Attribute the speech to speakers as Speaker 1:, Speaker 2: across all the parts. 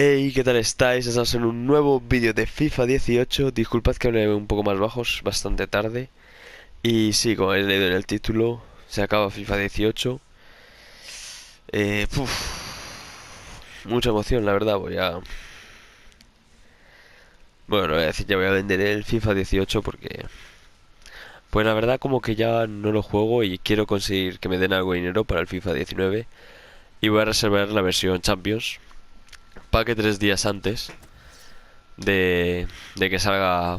Speaker 1: Hey, ¿qué tal estáis? Estamos en un nuevo vídeo de FIFA 18. Disculpad que hable un poco más bajos, bastante tarde. Y sí, como he leído en el título, se acaba FIFA 18. Puf, mucha emoción, la verdad. Bueno, no voy a decir ya voy a vender el FIFA 18 porque... Pues la verdad como que ya no lo juego y quiero conseguir que me den algo de dinero para el FIFA 19. Y voy a reservar la versión Champions para que 3 días antes de que salga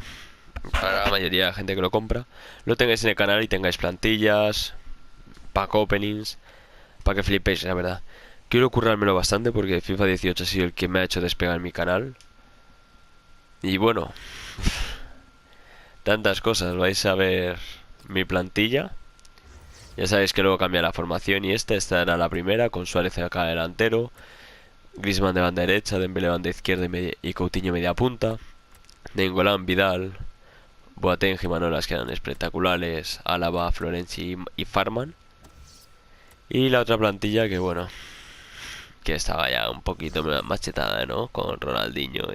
Speaker 1: para la mayoría de la gente que lo compra, lo tengáis en el canal y tengáis plantillas, pack openings, para que flipéis, la verdad. Quiero currármelo bastante porque FIFA 18 ha sido el que me ha hecho despegar mi canal. Y bueno, tantas cosas. Vais a ver mi plantilla. Ya sabéis que luego cambia la formación y esta era la primera, con Suárez acá delantero, Griezmann de banda derecha, Dembélé de banda izquierda y Coutinho media punta, Nainggolan, Vidal, Boateng y Manolas que eran espectaculares, Álava, Florenzi y Farman. Y la otra plantilla que bueno, que estaba ya un poquito machetada, ¿no? Con Ronaldinho.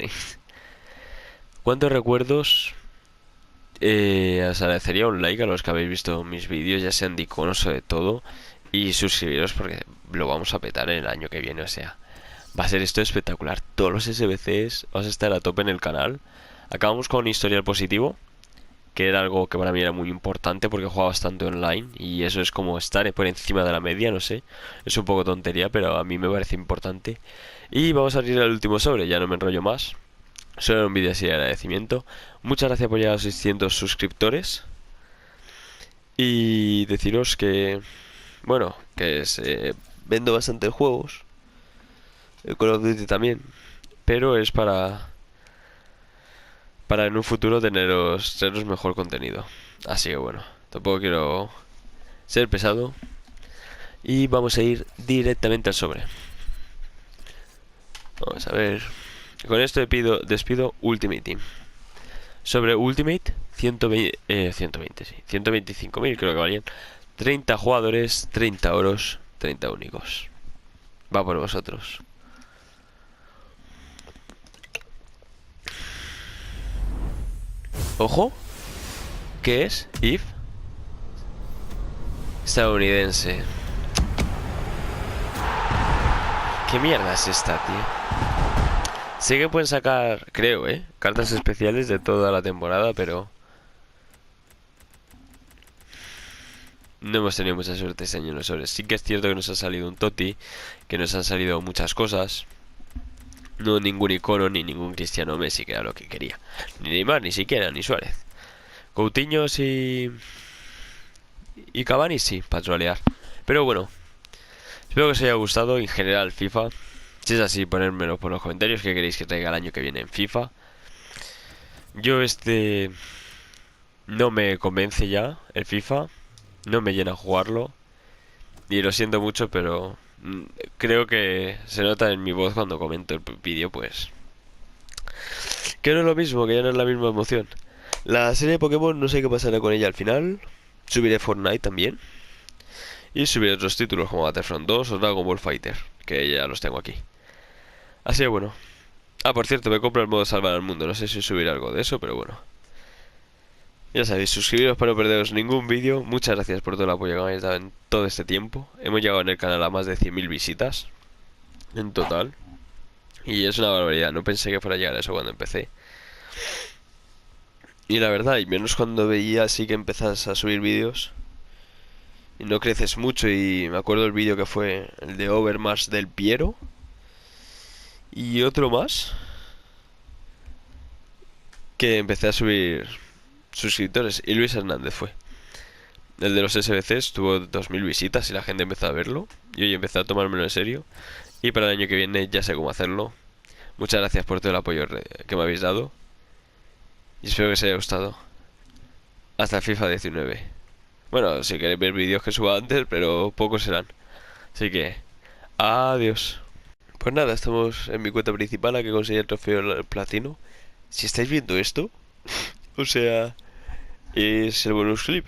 Speaker 1: ¿Cuántos recuerdos? Os agradecería un like a los que habéis visto mis vídeos, ya sean de iconos o de todo. Y suscribiros porque lo vamos a petar en el año que viene, o sea. Va a ser esto espectacular. Todos los SBCs vas a estar a tope en el canal. Acabamos con un historial positivo, que era algo que para mí era muy importante porque jugaba bastante online y eso es como estar por encima de la media, no sé, es un poco tontería, pero a mí me parece importante. Y vamos a abrir el último sobre, ya no me enrollo más, solo era un vídeo así de agradecimiento. Muchas gracias por llegar a los 600 suscriptores y deciros que, bueno, que vendo bastantes juegos, el Call of Duty también, pero es para en un futuro teneros mejor contenido. Así que bueno, tampoco quiero ser pesado y vamos a ir directamente al sobre. Vamos a ver. Con esto despido Ultimate Team. Sobre Ultimate, 120, 120 sí, 125.000 creo que valían. 30 jugadores, 30 oros, 30 únicos. Va por vosotros. Ojo, ¿qué es? If estadounidense. ¿Qué mierda es esta, tío? Sé que pueden sacar, creo, cartas especiales de toda la temporada, pero no hemos tenido mucha suerte este año en los sobres. Sí que es cierto que nos ha salido un Totti, que nos han salido muchas cosas. No ningún icono ni ningún Cristiano Messi, que era lo que quería. Ni Neymar, ni siquiera, ni Suárez. Coutinho y Cavani sí, para trolear. Pero bueno, espero que os haya gustado en general FIFA. Si es así, ponérmelo por los comentarios que queréis que traiga el año que viene en FIFA. Yo no me convence ya el FIFA. No me llena jugarlo. Y lo siento mucho, pero creo que se nota en mi voz cuando comento el vídeo, pues. Que no es lo mismo, que ya no es la misma emoción. La serie de Pokémon no sé qué pasará con ella al final. Subiré Fortnite también. Y subiré otros títulos como Battlefront 2 o Dragon Ball Fighter, que ya los tengo aquí. Así que bueno. Ah, por cierto, me compro el modo Salvar al Mundo. No sé si subir algo de eso, pero bueno. Ya sabéis, suscribiros para no perderos ningún vídeo. Muchas gracias por todo el apoyo que me habéis dado en todo este tiempo. Hemos llegado en el canal a más de 100.000 visitas en total. Y es una barbaridad, no pensé que fuera a llegar a eso cuando empecé. Y la verdad, y menos cuando veía así que empezás a subir vídeos y no creces mucho. Y me acuerdo el vídeo que fue el de Overmars del Piero y otro más, que empecé a subir suscriptores. Y Luis Hernández fue el de los SBCs, tuvo 2.000 visitas y la gente empezó a verlo. Y hoy empecé a tomármelo en serio. Y para el año que viene ya sé cómo hacerlo. Muchas gracias por todo el apoyo que me habéis dado. Y espero que os haya gustado. Hasta FIFA 19. Bueno, si queréis ver vídeos que suba antes, pero pocos serán. Así que, adiós. Pues nada, estamos en mi cuenta principal, a que conseguí el trofeo platino. Si estáis viendo esto, o sea, es el bonus clip.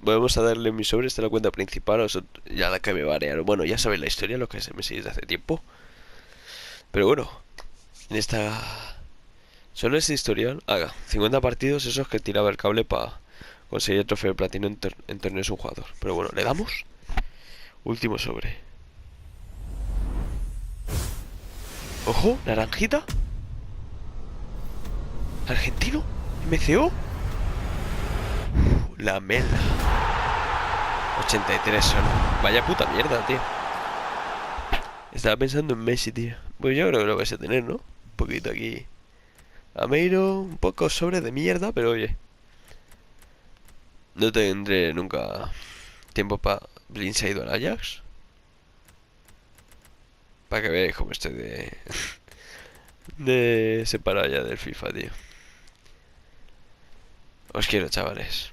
Speaker 1: Vamos a darle mi sobre, esta es la cuenta principal, ya la que me varía. Bueno, ya sabéis la historia, lo que me seguís de hace tiempo. Pero bueno, En esta... Solo ese historial. Haga 50 partidos esos que tiraba el cable para conseguir el trofeo de platino en torneos un jugador. Pero bueno, ¿le damos? Último sobre. ¡Ojo! ¿Naranjita? ¿Argentino? ¿MCO? La mela. 83 son. Vaya puta mierda, tío. Estaba pensando en Messi, tío. Pues yo creo que lo vais a tener, ¿no? Un poquito aquí. Ameiro, un poco sobre de mierda, pero oye. No tendré nunca tiempo para Blin se ha ido al Ajax. Para que veáis cómo estoy de separado ya del FIFA, tío. Os quiero, chavales.